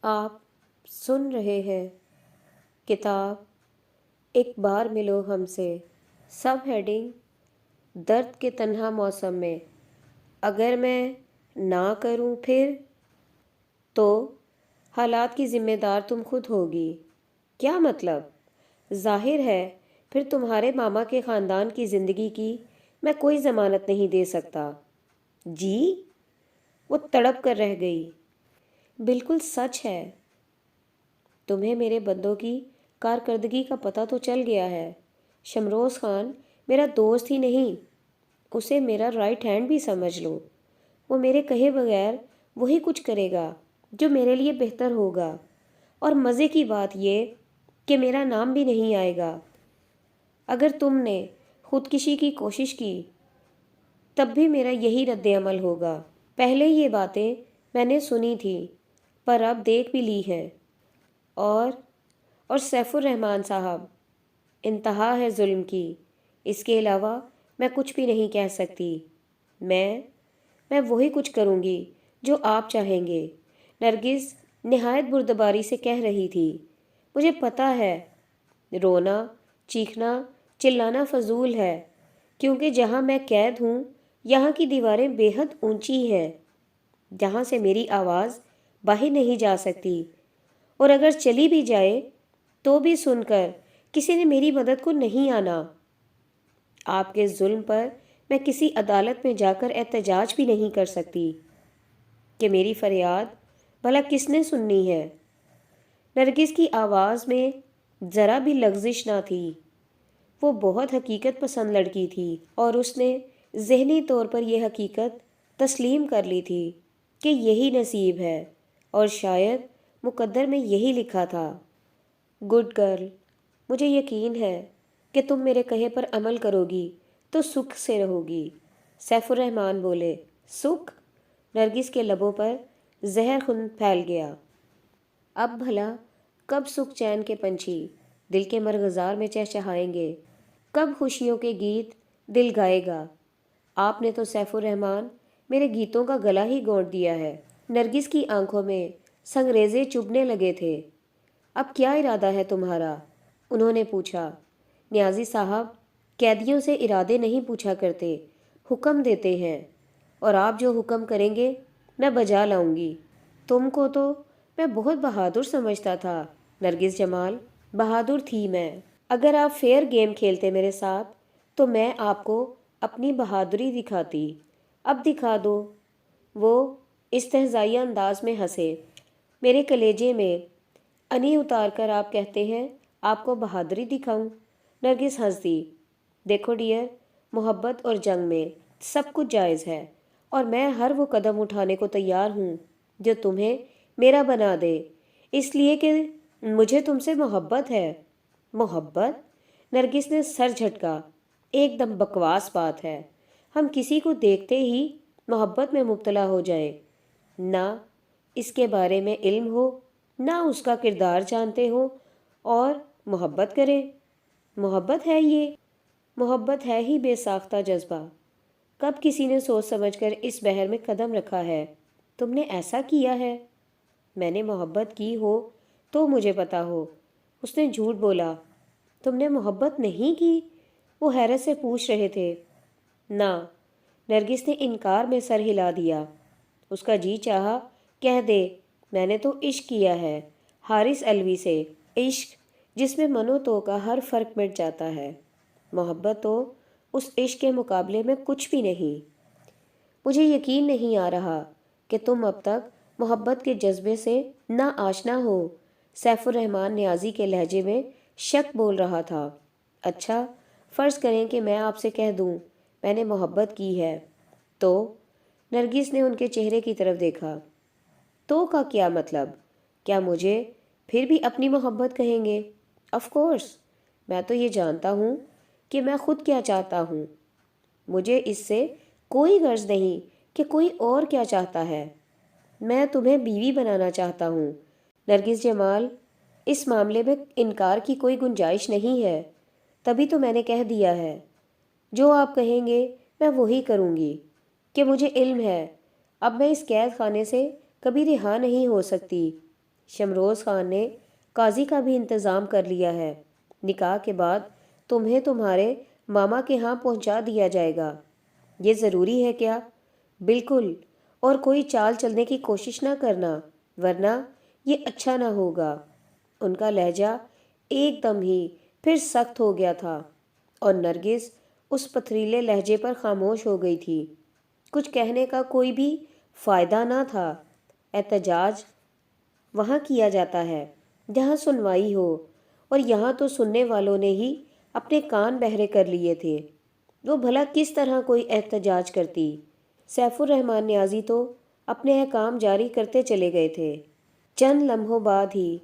آپ سن رہے ہیں کتاب ایک بار ملو ہم سے، سب ہیڈنگ درد کے تنہا موسم میں۔ اگر میں نہ کروں پھر تو حالات کی ذمہ دار تم خود ہوگی۔ کیا مطلب؟ ظاہر ہے پھر تمہارے ماما کے خاندان کی زندگی کی میں کوئی ضمانت نہیں دے سکتا۔ جی؟ وہ تڑپ کر رہ گئی۔ بالکل سچ ہے۔ تمہیں میرے بندوں کی کارکردگی کا پتہ تو چل گیا ہے۔ شمروز خان میرا دوست ہی نہیں، اسے میرا رائٹ ہینڈ بھی سمجھ لو۔ وہ میرے کہے بغیر وہی کچھ کرے گا جو میرے لیے بہتر ہوگا، اور مزے کی بات یہ کہ میرا نام بھی نہیں آئے گا۔ اگر تم نے خودکشی کی کوشش کی تب بھی میرا یہی رد عمل ہوگا۔ پہلے یہ باتیں میں نے سنی تھی پر اب دیکھ بھی لی ہے۔ اور سیف الرحمن صاحب، انتہا ہے ظلم کی۔ اس کے علاوہ میں کچھ بھی نہیں کہہ سکتی۔ میں وہی کچھ کروں گی جو آپ چاہیں گے، نرگس نہایت بردباری سے کہہ رہی تھی۔ مجھے پتہ ہے رونا، چیخنا، چلانا فضول ہے، کیونکہ جہاں میں قید ہوں یہاں کی دیواریں بے حد اونچی ہیں، جہاں سے میری آواز باہر نہیں جا سکتی، اور اگر چلی بھی جائے تو بھی سن کر کسی نے میری مدد کو نہیں آنا۔ آپ کے ظلم پر میں کسی عدالت میں جا کر احتجاج بھی نہیں کر سکتی کہ میری فریاد بھلا کس نے سننی ہے۔ نرگس کی آواز میں ذرا بھی لغزش نہ تھی۔ وہ بہت حقیقت پسند لڑکی تھی اور اس نے ذہنی طور پر یہ حقیقت تسلیم کر لی تھی کہ یہی نصیب ہے، اور شاید مقدر میں یہی لکھا تھا۔ گڈ گرل، مجھے یقین ہے کہ تم میرے کہے پر عمل کرو گی تو سکھ سے رہو گی۔ سیف الرحمن بولے۔ سکھ؟ نرگس کے لبوں پر زہر خون پھیل گیا۔ اب بھلا کب سکھ چین کے پنچھی دل کے مرغزار میں چہچہائیں گے؟ کب خوشیوں کے گیت دل گائے گا؟ آپ نے تو سیف الرحمن میرے گیتوں کا گلا ہی گونٹ دیا ہے۔ نرگس کی آنکھوں میں سنگریزے چبھنے لگے تھے۔ اب کیا ارادہ ہے تمہارا؟ انہوں نے پوچھا۔ نیازی صاحب قیدیوں سے ارادے نہیں پوچھا کرتے، حکم دیتے ہیں، اور آپ جو حکم کریں گے میں بجا لاؤں گی۔ تم کو تو میں بہت بہادر سمجھتا تھا نرگس جمال۔ بہادر تھی میں۔ اگر آپ فیئر گیم کھیلتے میرے ساتھ تو میں آپ کو اپنی بہادری دکھاتی۔ اب دکھا دو۔ وہ استہزائیہ انداز میں ہنسے۔ میرے کلیجے میں انی اتار کر آپ کہتے ہیں آپ کو بہادری دکھاؤں؟ نرگس ہنس دی۔ دیکھو ڈیئر، محبت اور جنگ میں سب کچھ جائز ہے، اور میں ہر وہ قدم اٹھانے کو تیار ہوں جو تمہیں میرا بنا دے، اس لیے کہ مجھے تم سے محبت ہے۔ محبت؟ نرگس نے سر جھٹکا۔ ایک دم بکواس بات ہے۔ ہم کسی کو دیکھتے ہی محبت میں مبتلا ہو جائیں، نہ اس کے بارے میں علم ہو، نہ اس کا کردار جانتے ہو، اور محبت کریں۔ محبت ہے یہ؟ محبت ہے ہی بے ساختہ جذبہ۔ کب کسی نے سوچ سمجھ کر اس بحر میں قدم رکھا ہے؟ تم نے ایسا کیا ہے؟ میں نے محبت کی ہو تو مجھے پتا ہو۔ اس نے جھوٹ بولا۔ تم نے محبت نہیں کی؟ وہ حیرت سے پوچھ رہے تھے۔ نہ، نرگس نے انکار میں سر ہلا دیا۔ اس کا جی چاہا کہہ دے میں نے تو عشق کیا ہے، حارث علوی سے، عشق جس میں من و تو کا ہر فرق مٹ جاتا ہے۔ محبت تو اس عشق کے مقابلے میں کچھ بھی نہیں۔ مجھے یقین نہیں آ رہا کہ تم اب تک محبت کے جذبے سے نہ آشنا ہو۔ سیف الرحمن نیازی کے لہجے میں شک بول رہا تھا۔ اچھا، فرض کریں کہ میں آپ سے کہہ دوں میں نے محبت کی ہے تو؟ نرگس نے ان کے چہرے کی طرف دیکھا۔ تو کا کیا مطلب؟ کیا مجھے پھر بھی اپنی محبت کہیں گے؟ آف کورس، میں تو یہ جانتا ہوں کہ میں خود کیا چاہتا ہوں۔ مجھے اس سے کوئی غرض نہیں کہ کوئی اور کیا چاہتا ہے۔ میں تمہیں بیوی بنانا چاہتا ہوں نرگس جمال۔ اس معاملے میں انکار کی کوئی گنجائش نہیں ہے، تبھی تو میں نے کہہ دیا ہے۔ جو آپ کہیں گے میں وہی کروں گی، کہ مجھے علم ہے اب میں اس قید خانے سے کبھی رہا نہیں ہو سکتی۔ شمروز خان نے قاضی کا بھی انتظام کر لیا ہے، نکاح کے بعد تمہیں تمہارے ماما کے ہاں پہنچا دیا جائے گا۔ یہ ضروری ہے کیا؟ بالکل، اور کوئی چال چلنے کی کوشش نہ کرنا، ورنہ یہ اچھا نہ ہوگا۔ ان کا لہجہ ایک دم ہی پھر سخت ہو گیا تھا اور نرگس اس پتھریلے لہجے پر خاموش ہو گئی تھی۔ کچھ کہنے کا کوئی بھی فائدہ نہ تھا۔ احتجاج وہاں کیا جاتا ہے جہاں سنوائی ہو، اور یہاں تو سننے والوں نے ہی اپنے کان بہرے کر لیے تھے۔ وہ بھلا کس طرح کوئی احتجاج کرتی؟ سیف الرحمن نیازی تو اپنے احکام جاری کرتے چلے گئے تھے۔ چند لمحوں بعد ہی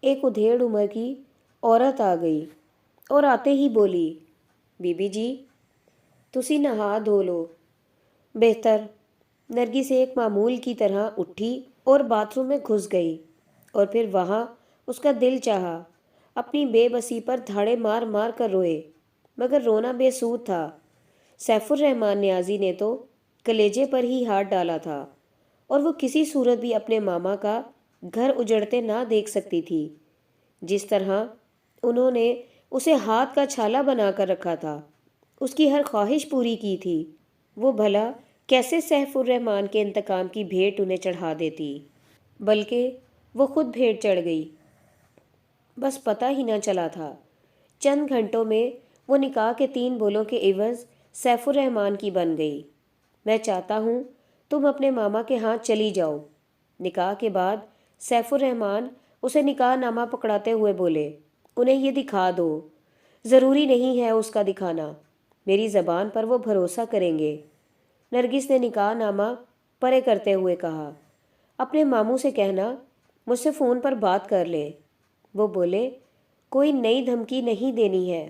ایک ادھیڑ عمر کی عورت آ گئی اور آتے ہی بولی، بی بی جی تسی نہا دھو لو۔ بہتر۔ نرگس ایک معمول کی طرح اٹھی اور باتھ روم میں گھس گئی، اور پھر وہاں اس کا دل چاہا اپنی بے بسی پر دھاڑے مار مار کر روئے، مگر رونا بے سود تھا۔ سیف الرحمن نیازی نے تو کلیجے پر ہی ہاتھ ڈالا تھا، اور وہ کسی صورت بھی اپنے ماما کا گھر اجڑتے نہ دیکھ سکتی تھی۔ جس طرح انہوں نے اسے ہاتھ کا چھالا بنا کر رکھا تھا، اس کی ہر خواہش پوری کی تھی، وہ بھلا کیسے سیف الرحمن کے انتقام کی بھیٹ انہیں چڑھا دیتی؟ بلکہ وہ خود بھیٹ چڑھ گئی، بس پتہ ہی نہ چلا تھا۔ چند گھنٹوں میں وہ نکاح کے 3 بولوں کے عوض سیف الرحمن کی بن گئی۔ میں چاہتا ہوں تم اپنے ماما کے ہاں چلی جاؤ۔ نکاح کے بعد سیف الرحمن اسے نکاح نامہ پکڑاتے ہوئے بولے، انہیں یہ دکھا دو۔ ضروری نہیں ہے اس کا دکھانا، میری زبان پر وہ بھروسہ کریں گے۔ نرگس نے نکاح نامہ پرے کرتے ہوئے کہا، اپنے ماموں سے کہنا مجھ سے فون پر بات کر لے۔ وہ بولے، کوئی نئی دھمکی نہیں دینی ہے۔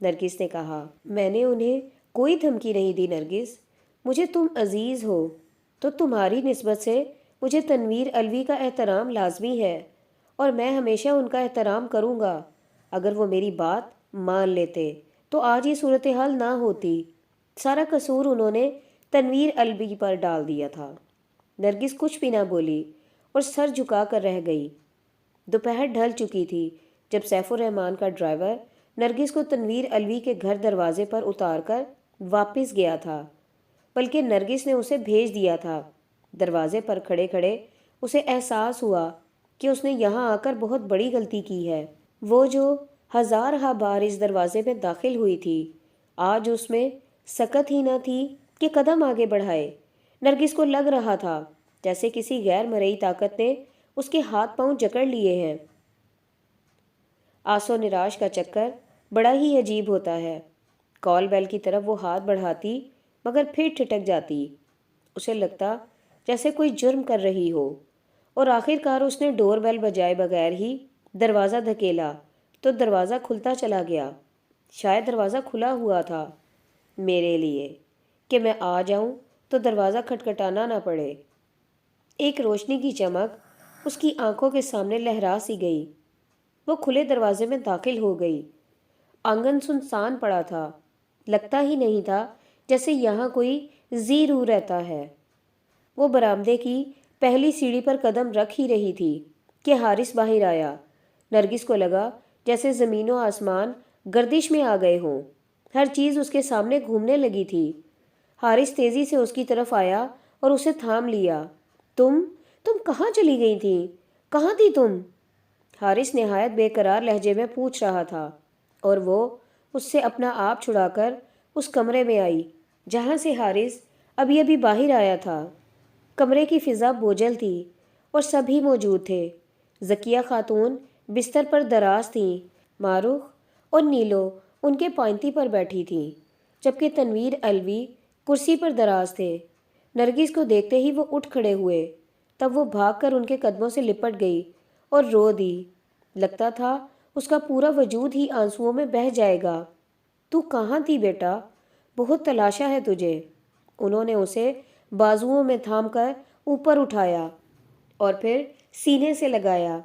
نرگس نے کہا، میں نے انہیں کوئی دھمکی نہیں دی نرگس، مجھے تم عزیز ہو تو تمہاری نسبت سے مجھے تنویر الوی کا احترام لازمی ہے، اور میں ہمیشہ ان کا احترام کروں گا۔ اگر وہ میری بات مان لیتے تو آج یہ صورتحال نہ ہوتی۔ سارا قصور انہوں نے تنویر الوی پر ڈال دیا تھا۔ نرگس کچھ بھی نہ بولی اور سر جھکا کر رہ گئی۔ دوپہر ڈھل چکی تھی جب سیف الرحمن کا ڈرائیور نرگس کو تنویر الوی کے گھر دروازے پر اتار کر واپس گیا تھا، بلکہ نرگس نے اسے بھیج دیا تھا۔ دروازے پر کھڑے کھڑے اسے احساس ہوا کہ اس نے یہاں آ کر بہت بڑی غلطی کی ہے۔ وہ جو ہزارہا بار اس دروازے میں داخل ہوئی تھی، آج اس میں سکت ہی نہ تھی کہ قدم آگے بڑھائے۔ نرگس کو لگ رہا تھا جیسے کسی غیر مرئی طاقت نے اس کے ہاتھ پاؤں جکڑ لیے ہیں۔ آس و نراش کا چکر بڑا ہی عجیب ہوتا ہے۔ کال بیل کی طرف وہ ہاتھ بڑھاتی مگر پھر ٹھٹک جاتی۔ اسے لگتا جیسے کوئی جرم کر رہی ہو، اور آخر کار اس نے ڈور بیل بجائے بغیر ہی دروازہ دھکیلا تو دروازہ کھلتا چلا گیا۔ شاید دروازہ کھلا ہوا تھا میرے لیے کہ میں آ جاؤں تو دروازہ کھٹکھٹانا نہ پڑے۔ ایک روشنی کی چمک اس کی آنکھوں کے سامنے لہرا سی گئی۔ وہ کھلے دروازے میں داخل ہو گئی۔ آنگن سنسان پڑا تھا، لگتا ہی نہیں تھا جیسے یہاں کوئی زی روح رہتا ہے۔ وہ برآمدے کی پہلی سیڑھی پر قدم رکھ ہی رہی تھی کہ حارث باہر آیا۔ نرگس کو لگا جیسے زمین و آسمان گردش میں آ گئے ہوں، ہر چیز اس کے سامنے گھومنے لگی تھی۔ حارث تیزی سے اس کی طرف آیا اور اسے تھام لیا۔ تم کہاں چلی گئی تھی؟ کہاں تھی تم؟ حارث نہایت بے قرار لہجے میں پوچھ رہا تھا، اور وہ اس سے اپنا آپ چھڑا کر اس کمرے میں آئی جہاں سے حارث ابھی ابھی باہر آیا تھا۔ کمرے کی فضا بوجھل تھی اور سبھی موجود تھے۔ ذکیہ خاتون بستر پر دراز تھیں، معروف اور نیلو ان کے پائنتی پر بیٹھی تھیں، جبکہ تنویر الوی کرسی پر دراز تھے۔ نرگس کو دیکھتے ہی وہ اٹھ کھڑے ہوئے، تب وہ بھاگ کر ان کے قدموں سے لپٹ گئی اور رو دی۔ لگتا تھا اس کا پورا وجود ہی آنسوؤں میں بہہ جائے گا۔ تو کہاں تھی بیٹا؟ بہت تلاشا ہے تجھے۔ انہوں نے اسے بازوؤں میں تھام کر اوپر اٹھایا اور پھر سینے سے لگایا۔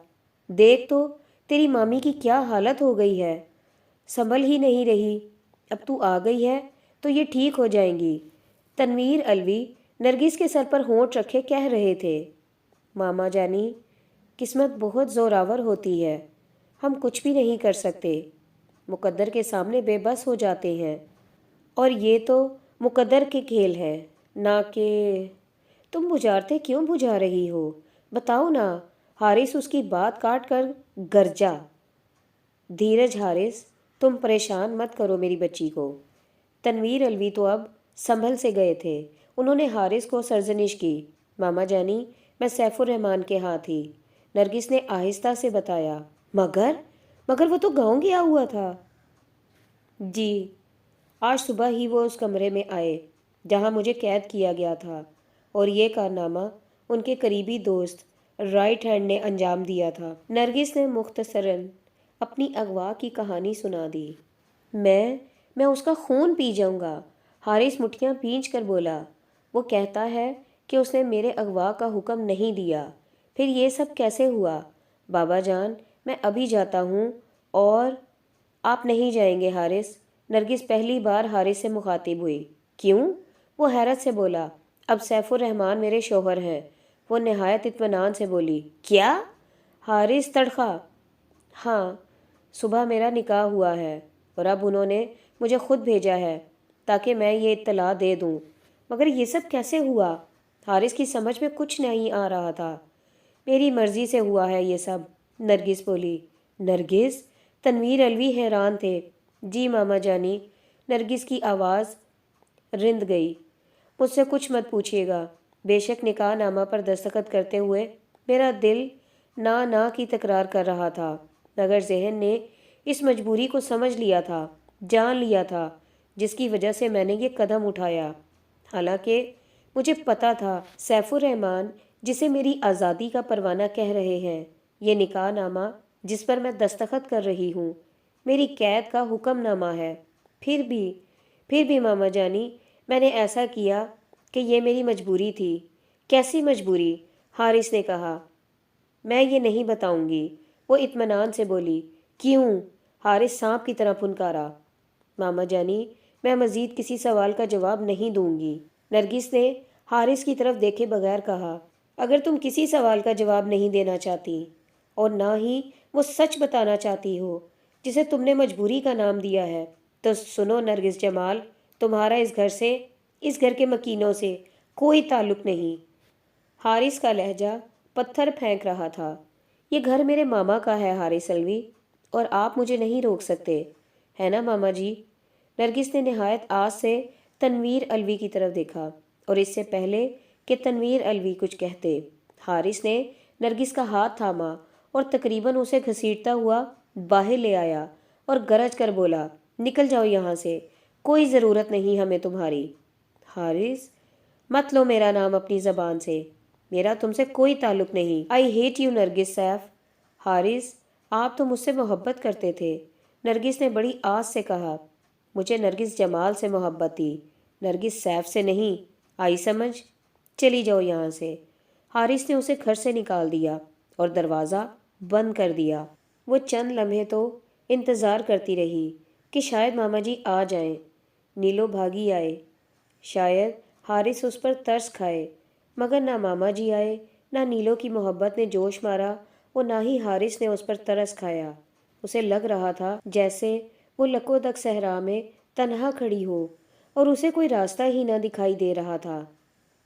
دیکھ تو تیری مامی کی کیا حالت ہو گئی ہے، سنبھل ہی نہیں رہی۔ اب تو آ گئی ہے تو یہ ٹھیک ہو جائیں گی۔ تنویر الوی نرگس کے سر پر ہونٹ رکھے کہہ رہے تھے، ماما جانی قسمت بہت زوراور ہوتی ہے، ہم کچھ بھی نہیں کر سکتے، مقدر کے سامنے بے بس ہو جاتے ہیں، اور یہ تو مقدر کے کھیل ہے، نہ کہ… تم بجھارتے کیوں بجھا رہی ہو؟ بتاؤ نا، حارث اس کی بات کاٹ کر گرجا۔ دھیرج حارث، تم پریشان مت کرو میری بچی کو۔ تنویر الوی تو اب سنبھل سے گئے تھے، انہوں نے حارث کو سرزنش کی۔ ماما جانی، میں سیف الرحمان کے ہاں تھی، نرگس نے آہستہ سے بتایا۔ مگر وہ تو گاؤں گیا ہوا تھا۔ جی، آج صبح ہی وہ اس کمرے میں آئے جہاں مجھے قید کیا گیا تھا، اور یہ کارنامہ ان کے قریبی دوست رائٹ ہینڈ نے انجام دیا تھا۔ نرگس نے مختصراً اپنی اغوا کی کہانی سنا دی۔ میں اس کا خون پی جاؤں گا، حارث مٹھیاں بھینچ کر بولا۔ وہ کہتا ہے کہ اس نے میرے اغوا کا حکم نہیں دیا، پھر یہ سب کیسے ہوا؟ بابا جان، میں ابھی جاتا ہوں۔ اور آپ نہیں جائیں گے حارث؟ نرگس پہلی بار حارث سے مخاطب ہوئی۔ کیوں؟ وہ حیرت سے بولا۔ اب سیف الرحمان میرے شوہر ہیں۔ وہ نہایت اطمینان سے بولی۔ کیا؟ حارث تڑخا۔ ہاں، صبح میرا نکاح ہوا ہے، اور اب انہوں نے مجھے خود بھیجا ہے تاکہ میں یہ اطلاع دے دوں۔ مگر یہ سب کیسے ہوا؟ حارث کی سمجھ میں کچھ نہیں آ رہا تھا۔ میری مرضی سے ہوا ہے یہ سب، نرگس بولی۔ نرگس؟ تنویر الوی حیران تھے۔ جی ماما جانی، نرگس کی آواز رند گئی۔ مجھ سے کچھ مت پوچھیے گا۔ بے شک نکاح نامہ پر دستخط کرتے ہوئے میرا دل نہ کی تکرار کر رہا تھا، مگر ذہن نے اس مجبوری کو سمجھ لیا تھا، جان لیا تھا، جس کی وجہ سے میں نے یہ قدم اٹھایا۔ حالانکہ مجھے پتا تھا سیف الرحمان، جسے میری آزادی کا پروانہ کہہ رہے ہیں، یہ نکاح نامہ جس پر میں دستخط کر رہی ہوں، میری قید کا حکم نامہ ہے۔ پھر بھی ماما جانی، میں نے ایسا کیا کہ یہ میری مجبوری تھی۔ کیسی مجبوری؟ حارث نے کہا۔ میں یہ نہیں بتاؤں گی، وہ اطمینان سے بولی۔ کیوں؟ حارث سانپ کی طرح پھنکارا۔ ماما جانی، میں مزید کسی سوال کا جواب نہیں دوں گی، نرگس نے حارث کی طرف دیکھے بغیر کہا۔ اگر تم کسی سوال کا جواب نہیں دینا چاہتی، اور نہ ہی وہ سچ بتانا چاہتی ہو جسے تم نے مجبوری کا نام دیا ہے، تو سنو نرگس جمال، تمہارا اس گھر کے مکینوں سے کوئی تعلق نہیں۔ حارث کا لہجہ پتھر پھینک رہا تھا۔ یہ گھر میرے ماما کا ہے حارث الوی، اور آپ مجھے نہیں روک سکتے، ہے نا ماما جی؟ نرگس نے نہایت آس سے تنویر الوی کی طرف دیکھا، اور اس سے پہلے کہ تنویر الوی کچھ کہتے، حارث نے نرگس کا ہاتھ تھاما اور تقریباً اسے گھسیٹتا ہوا باہر لے آیا، اور گرج کر بولا۔ نکل جاؤ یہاں سے، کوئی ضرورت نہیں ہمیں تمہاری۔ حارث، مت لو میرا نام اپنی زبان سے، میرا تم سے کوئی تعلق نہیں۔ I hate you Nargis Saif. Haris, آپ تو مجھ سے محبت کرتے تھے، نرگس نے بڑی آس سے کہا۔ مجھے نرگس جمال سے محبت تھی، نرگس سیف سے نہیں، آئی سمجھ؟ چلی جاؤ یہاں سے۔ حارث نے اسے گھر سے نکال دیا اور دروازہ بند کر دیا۔ وہ چند لمحے تو انتظار کرتی رہی کہ شاید ماما جی آ جائیں۔ نیلو بھاگی آئے، شاید حارث اس پر ترس کھائے، مگر نہ ماما جی آئے، نہ نیلو کی محبت نے جوش مارا، اور نہ ہی حارث نے اس پر ترس کھایا۔ اسے لگ رہا تھا جیسے وہ لکودک صحرا میں تنہا کھڑی ہو، اور اسے کوئی راستہ ہی نہ دکھائی دے رہا تھا۔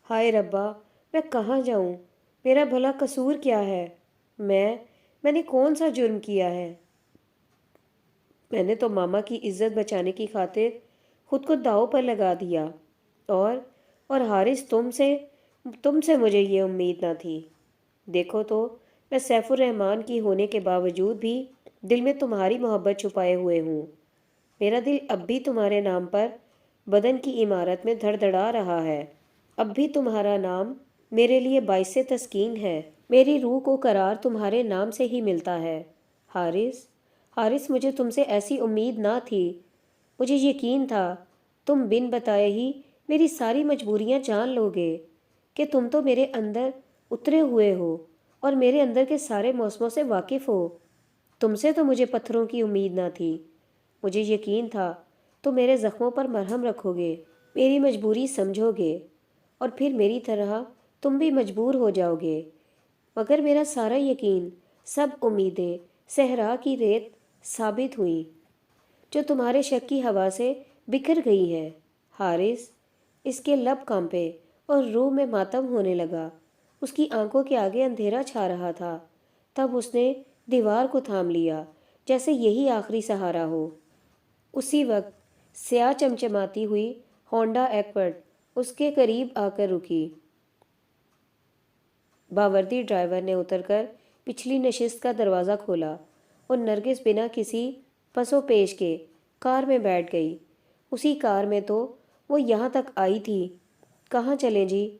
ہائے ربا، میں کہاں جاؤں؟ میرا بھلا قصور کیا ہے؟ میں نے کون سا جرم کیا ہے؟ میں نے تو ماما کی عزت بچانے کی خاطر خود کو داؤ پر لگا دیا، اور حارث تم سے مجھے یہ امید نہ تھی۔ دیکھو تو، میں سیف الرحمان کی ہونے کے باوجود بھی دل میں تمہاری محبت چھپائے ہوئے ہوں۔ میرا دل اب بھی تمہارے نام پر بدن کی عمارت میں دھڑ دھڑا رہا ہے۔ اب بھی تمہارا نام میرے لیے باعث تسکین ہے، میری روح کو قرار تمہارے نام سے ہی ملتا ہے۔ حارث، مجھے تم سے ایسی امید نہ تھی۔ مجھے یقین تھا تم بن بتائے ہی میری ساری مجبوریاں جان لو گے، کہ تم تو میرے اندر اترے ہوئے ہو اور میرے اندر کے سارے موسموں سے واقف ہو۔ تم سے تو مجھے پتھروں کی امید نہ تھی۔ مجھے یقین تھا تم میرے زخموں پر مرہم رکھو گے، میری مجبوری سمجھو گے، اور پھر میری طرح تم بھی مجبور ہو جاؤ گے، مگر میرا سارا یقین، سب امیدیں صحرا کی ریت ثابت ہوئیں جو تمہارے شک کی ہوا سے بکھر گئی ہے۔ حارث، اس کے لب کانپے اور روح میں ماتم ہونے لگا۔ اس کی آنکھوں کے آگے اندھیرا چھا رہا تھا۔ تب اس نے دیوار کو تھام لیا جیسے یہی آخری سہارا ہو۔ اسی وقت سیاہ چمچماتی ہوئی ہونڈا ایکورڈ اس کے قریب آ کر رکی۔ باوردی ڈرائیور نے اتر کر پچھلی نشست کا دروازہ کھولا اور نرگس بنا کسی پس و پیش کے کار میں بیٹھ گئی۔ اسی کار میں تو وہ یہاں تک آئی تھی۔ کہاں چلیں جی؟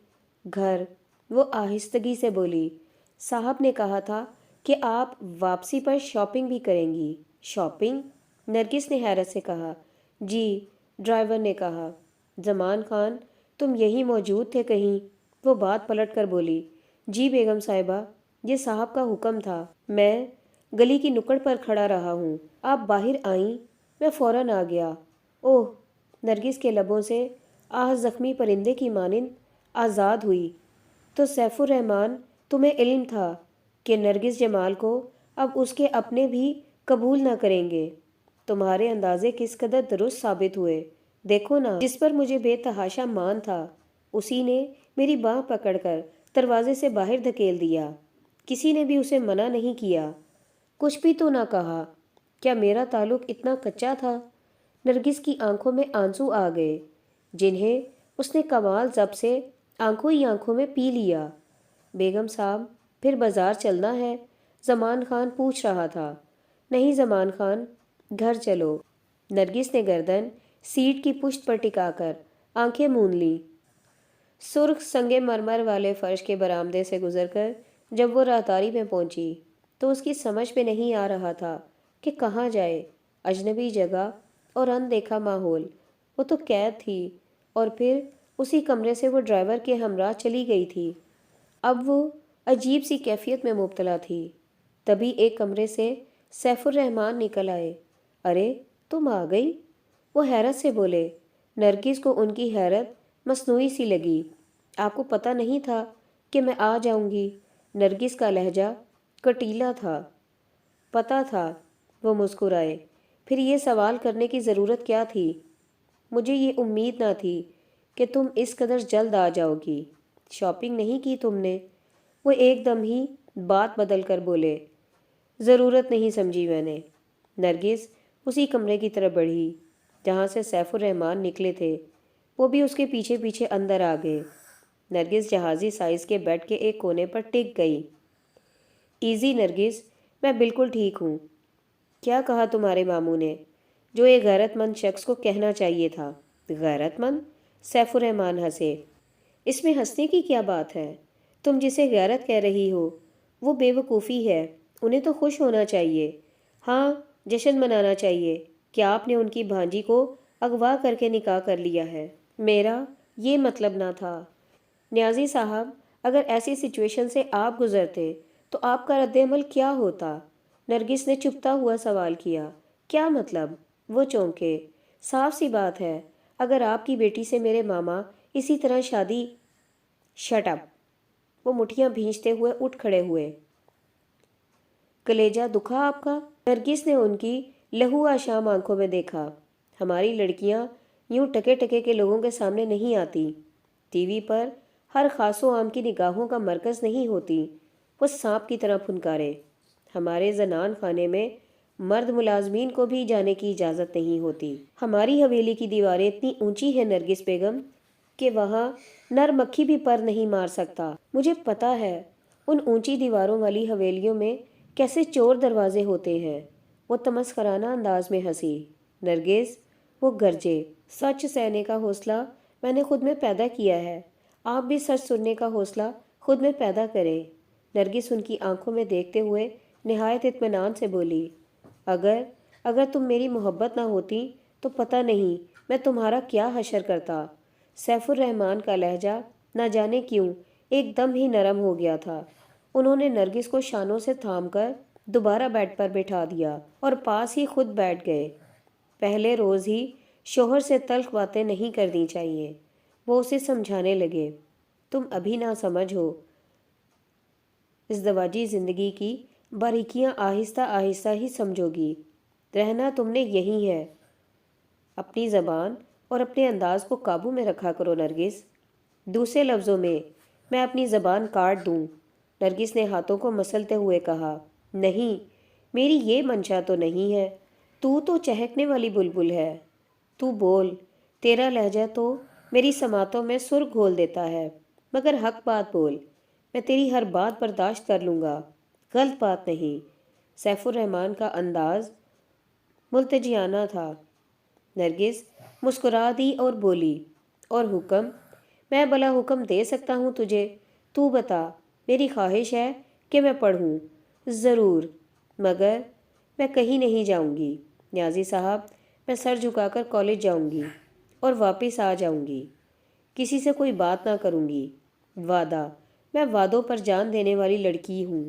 گھر، وہ آہستگی سے بولی۔ صاحب نے کہا تھا کہ آپ واپسی پر شاپنگ بھی کریں گی۔ شاپنگ؟ نرگس نے حیرت سے کہا۔ جی، ڈرائیور نے کہا۔ زمان خان، تم یہی موجود تھے کہیں؟ وہ بات پلٹ کر بولی۔ جی بیگم صاحبہ، یہ صاحب کا حکم تھا۔ میں گلی کی نکڑ پر کھڑا رہا ہوں، آپ باہر آئیں، میں فوراً آ گیا۔ اوہ! نرگس کے لبوں سے آہ زخمی پرندے کی مانند آزاد ہوئی۔ تو سیف الرحمن، تمہیں علم تھا کہ نرگس جمال کو اب اس کے اپنے بھی قبول نہ کریں گے؟ تمہارے اندازے کس قدر درست ثابت ہوئے۔ دیکھو نا، جس پر مجھے بے تحاشا مان تھا، اسی نے میری باہ پکڑ کر دروازے سے باہر دھکیل دیا۔ کسی نے بھی اسے منع نہیں کیا، کچھ بھی تو نہ کہا۔ کیا میرا تعلق اتنا کچا تھا؟ نرگس کی آنکھوں میں آنسو آ گئے جنہیں اس نے کمال ضبط سے آنکھوں ہی آنکھوں میں پی لیا۔ بیگم صاحب، پھر بازار چلنا ہے؟ زمان خان پوچھ رہا تھا۔ نہیں زمان خان، گھر چلو۔ نرگس نے گردن سیٹ کی پشت پر ٹکا کر آنکھیں مون لیں۔ سرخ سنگ مرمر والے فرش کے برآمدے سے گزر کر جب وہ راہداری میں پہنچی تو اس کی سمجھ میں نہیں آ رہا تھا کہ کہاں جائے۔ اجنبی جگہ اور اندیکھا ماحول، وہ تو قید تھی، اور پھر اسی کمرے سے وہ ڈرائیور کے ہمراہ چلی گئی تھی۔ اب وہ عجیب سی کیفیت میں مبتلا تھی۔ تبھی ایک کمرے سے سیف الرحمن نکل آئے۔ ارے، تم آ گئی؟ وہ حیرت سے بولے۔ نرگس کو ان کی حیرت مصنوعی سی لگی۔ آپ کو پتہ نہیں تھا کہ میں آ جاؤں گی؟ نرگس کا لہجہ کٹیلا تھا۔ پتہ تھا، وہ مسکرائے۔ پھر یہ سوال کرنے کی ضرورت کیا تھی؟ مجھے یہ امید نہ تھی کہ تم اس قدر جلد آ جاؤ گی۔ شاپنگ نہیں کی تم نے؟ وہ ایک دم ہی بات بدل کر بولے۔ ضرورت نہیں سمجھی میں نے۔ نرگس اسی کمرے کی طرف بڑھی جہاں سے سیف الرحمن نکلے تھے۔ وہ بھی اس کے پیچھے پیچھے اندر آ گئے۔ نرگس جہازی سائز کے بیڈ کے ایک کونے پر ٹک گئی۔ ایزی نرگس، میں بالکل ٹھیک ہوں۔ کیا کہا تمہارے ماموں نے؟ جو ایک غیرت مند شخص کو کہنا چاہیے تھا۔ غیرت مند؟ سیف الرحمن ہنسے۔ اس میں ہنسنے کی کیا بات ہے؟ تم جسے غیرت کہہ رہی ہو وہ بے وقوفی ہے۔ انہیں تو خوش ہونا چاہیے، ہاں، جشن منانا چاہیے کہ آپ نے ان کی بھانجی کو اغوا کر کے نکاح کر لیا ہے۔ میرا یہ مطلب نہ تھا۔ نیازی صاحب، اگر ایسی سچویشن سے آپ گزرتے تو آپ کا رد عمل کیا ہوتا؟ نرگس نے چپتا ہوا سوال کیا۔ کیا مطلب؟ وہ چونکے۔ صاف سی بات ہے، اگر آپ کی بیٹی سے میرے ماما اسی طرح شادی… شٹ اپ! وہ مٹھیاں بھینچتے ہوئے اٹھ کھڑے ہوئے۔ کلیجہ دکھا آپ کا؟ نرگس نے ان کی لہو آشام آنکھوں میں دیکھا۔ ہماری لڑکیاں یوں ٹکے ٹکے کے لوگوں کے سامنے نہیں آتی، ٹی وی پر ہر خاص و عام کی نگاہوں کا مرکز نہیں ہوتی۔ وہ سانپ کی طرح پھنکارے۔ ہمارے زنان خانے میں مرد ملازمین کو بھی جانے کی اجازت نہیں ہوتی۔ ہماری حویلی کی دیواریں اتنی اونچی ہیں نرگس بیگم کہ وہاں نر مکھی بھی پر نہیں مار سکتا۔ مجھے پتا ہے ان اونچی دیواروں والی حویلیوں میں کیسے چور دروازے ہوتے ہیں۔ وہ تمسخرانہ انداز میں ہنسی۔ نرگس، وہ گرجے، سچ سہنے کا حوصلہ میں نے خود میں پیدا کیا ہے، آپ بھی سچ سننے کا حوصلہ خود میں پیدا کریں۔ نرگس ان کی آنکھوں میں دیکھتے ہوئے نہایت اطمینان سے بولی۔ اگر تم میری محبت نہ ہوتی تو پتہ نہیں میں تمہارا کیا حشر کرتا۔ سیف الرحمن کا لہجہ نہ جانے کیوں ایک دم ہی نرم ہو گیا تھا۔ انہوں نے نرگس کو شانوں سے تھام کر دوبارہ بیڈ پر بٹھا دیا اور پاس ہی خود بیٹھ گئے۔ پہلے روز ہی شوہر سے تلخ باتیں نہیں کرنی چاہیے، وہ اسے سمجھانے لگے۔ تم ابھی نہ سمجھ ہو، ازدواجی زندگی کی باریکیاں آہستہ آہستہ ہی سمجھو گی۔ رہنا تم نے یہی ہے۔ اپنی زبان اور اپنے انداز کو قابو میں رکھا کرو نرگس۔ دوسرے لفظوں میں اپنی زبان کاٹ دوں؟ نرگس نے ہاتھوں کو مسلتے ہوئے کہا۔ نہیں، میری یہ منشا تو نہیں ہے۔ تو چہکنے والی بلبل ہے۔ تو بول، تیرا لہجہ تو میری سماعتوں میں سر گھول دیتا ہے، مگر حق بات بول، میں تیری ہر بات برداشت کر لوں گا، غلط بات نہیں۔ سیف الرحمن کا انداز ملتجیانہ تھا۔ نرگس مسکرا دی اور بولی، اور حکم؟ میں بھلا حکم دے سکتا ہوں تجھے؟ تو بتا۔ میری خواہش ہے کہ میں پڑھوں۔ ضرور، مگر میں کہیں نہیں جاؤں گی نیازی صاحب۔ میں سر جھکا کر کالج جاؤں گی اور واپس آ جاؤں گی۔ کسی سے کوئی بات نہ کروں گی۔ وعدہ؟ میں وعدوں پر جان دینے والی لڑکی ہوں۔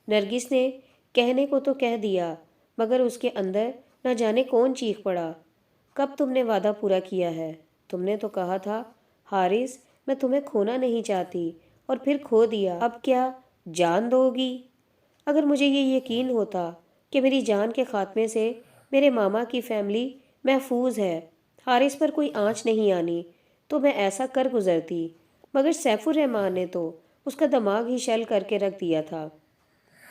نرگس نے کہنے کو تو کہہ دیا، مگر اس کے اندر نہ جانے کون چیخ پڑا۔ کب تم نے وعدہ پورا کیا ہے؟ تم نے تو کہا تھا حارث میں تمہیں کھونا نہیں چاہتی، اور پھر کھو دیا۔ اب کیا جان دو گی؟ اگر مجھے یہ یقین ہوتا کہ میری جان کے خاتمے سے میرے ماما کی فیملی محفوظ ہے، حارث پر کوئی آنچ نہیں آنی، تو میں ایسا کر گزرتی، مگر سیف الرحمن نے تو اس کا دماغ ہی شل کر کے رکھ دیا تھا۔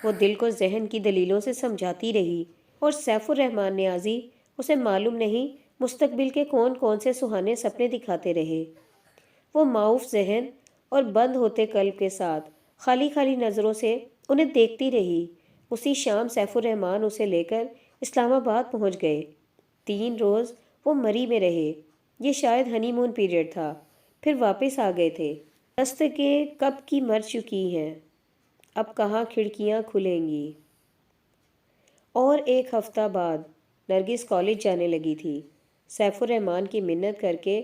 وہ دل کو ذہن کی دلیلوں سے سمجھاتی رہی، اور سیف الرحمن نیازی اسے معلوم نہیں مستقبل کے کون کون سے سہانے سپنے دکھاتے رہے۔ وہ معاف ذہن اور بند ہوتے قلب کے ساتھ خالی خالی نظروں سے انہیں دیکھتی رہی۔ اسی شام سیف الرحمن اسے لے کر اسلام آباد پہنچ گئے۔ 3 روز وہ مری میں رہے۔ یہ شاید ہنی مون پیریڈ تھا۔ پھر واپس آ گئے تھے۔ دستکیں کب کی مر چکی ہیں، اب کہاں کھڑکیاں کھلیں گی۔ اور 1 ہفتہ بعد نرگس کالج جانے لگی تھی۔ سیف الرحمن کی منت کر کے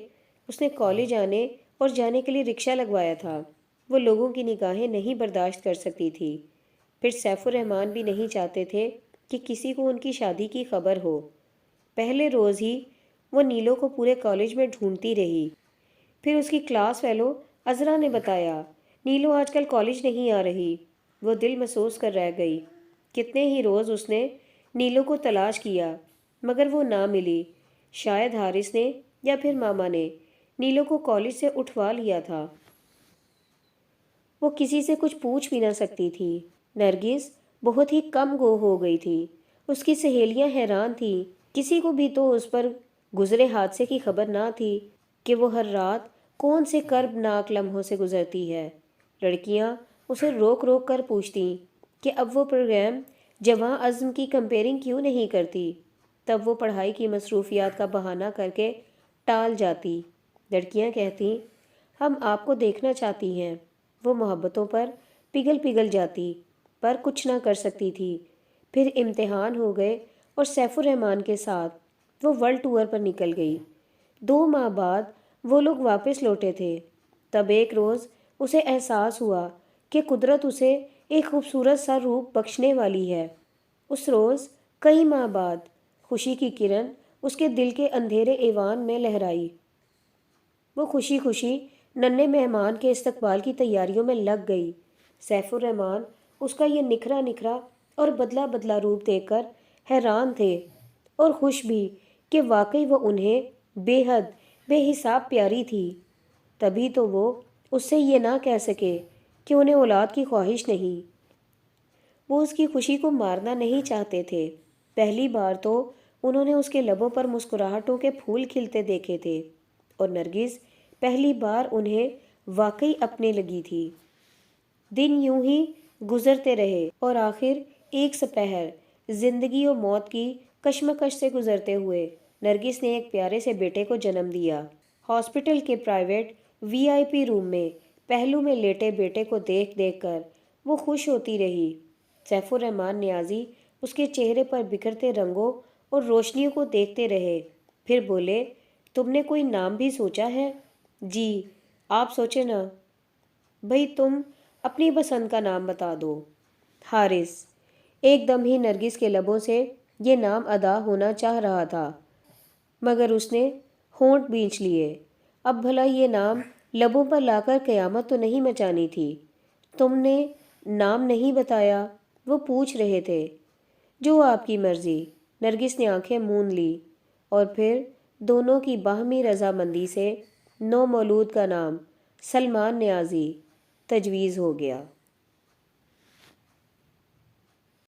اس نے کالج آنے اور جانے کے لیے رکشہ لگوایا تھا۔ وہ لوگوں کی نگاہیں نہیں برداشت کر سکتی تھی۔ پھر سیف الرحمن بھی نہیں چاہتے تھے کہ کسی کو ان کی شادی کی خبر ہو۔ پہلے روز ہی وہ نیلو کو پورے کالج میں ڈھونڈتی رہی۔ پھر اس کی کلاس فیلو عذرا نے بتایا، نیلو آج کل کالج نہیں آ رہی۔ وہ دل محسوس کر رہ گئی۔ کتنے ہی روز اس نے نیلو کو تلاش کیا، مگر وہ نہ ملی۔ شاید حارث نے یا پھر ماما نے نیلو کو کالج سے اٹھوا لیا تھا۔ وہ کسی سے کچھ پوچھ بھی نہ سکتی تھی۔ نرگس بہت ہی کم گو ہو گئی تھی۔ اس کی سہیلیاں حیران تھیں۔ کسی کو بھی تو اس پر گزرے حادثے کی خبر نہ تھی کہ وہ ہر رات کون سے کرب ناک لمحوں سے گزرتی ہے۔ لڑکیاں اسے روک روک کر پوچھتیں کہ اب وہ پروگرام جواں عزم کی کمپیئرنگ کیوں نہیں کرتی۔ تب وہ پڑھائی کی مصروفیات کا بہانہ کر کے ٹال جاتی۔ لڑکیاں کہتی، ہم آپ کو دیکھنا چاہتی ہیں۔ وہ محبتوں پر پگھل پگھل جاتی، پر کچھ نہ کر سکتی تھی۔ پھر امتحان ہو گئے اور سیف الرحمن کے ساتھ وہ ورلڈ ٹور پر نکل گئی۔ 2 ماہ بعد وہ لوگ واپس لوٹے تھے۔ تب ایک روز اسے احساس ہوا کہ قدرت اسے ایک خوبصورت سا روپ بخشنے والی ہے۔ اس روز کئی ماہ بعد خوشی کی کرن اس کے دل کے اندھیرے ایوان میں لہرائی۔ وہ خوشی خوشی ننھے مہمان کے استقبال کی تیاریوں میں لگ گئی۔ سیف الرحمن اس کا یہ نکھرا نکھرا اور بدلا بدلا روپ دیکھ کر حیران تھے، اور خوش بھی کہ واقعی وہ انہیں بے حد بے حساب پیاری تھی۔ تبھی تو وہ اس سے یہ نہ کہہ سکے کہ انہیں اولاد کی خواہش نہیں۔ وہ اس کی خوشی کو مارنا نہیں چاہتے تھے۔ پہلی بار تو انہوں نے اس کے لبوں پر مسکراہٹوں کے پھول کھلتے دیکھے تھے، اور نرگس پہلی بار انہیں واقعی اپنے لگی تھی۔ دن یوں ہی گزرتے رہے، اور آخر ایک سپہر زندگی و موت کی کشمکش سے گزرتے ہوئے نرگس نے ایک پیارے سے بیٹے کو جنم دیا۔ ہاسپٹل کے پرائیویٹ VIP روم میں پہلو میں لیٹے بیٹے کو دیکھ دیکھ کر وہ خوش ہوتی رہی۔ سیف الرحمن نیازی اس کے چہرے پر بکھرتے رنگوں اور روشنیوں کو دیکھتے رہے۔ پھر بولے، تم نے کوئی نام بھی سوچا ہے؟ جی، آپ سوچے نا۔ بھئی تم اپنی پسند کا نام بتا دو۔ حارث۔ ایک دم ہی نرگس کے لبوں سے یہ نام ادا ہونا چاہ رہا تھا، مگر اس نے ہونٹ بھینچ لیے۔ اب بھلا یہ نام لبوں پر لا کر قیامت تو نہیں مچانی تھی۔ تم نے نام نہیں بتایا، وہ پوچھ رہے تھے۔ جو آپ کی مرضی، نرگس نے آنکھیں موند لی، اور پھر دونوں کی باہمی رضامندی سے نو مولود کا نام سلمان نیازی تجویز ہو گیا۔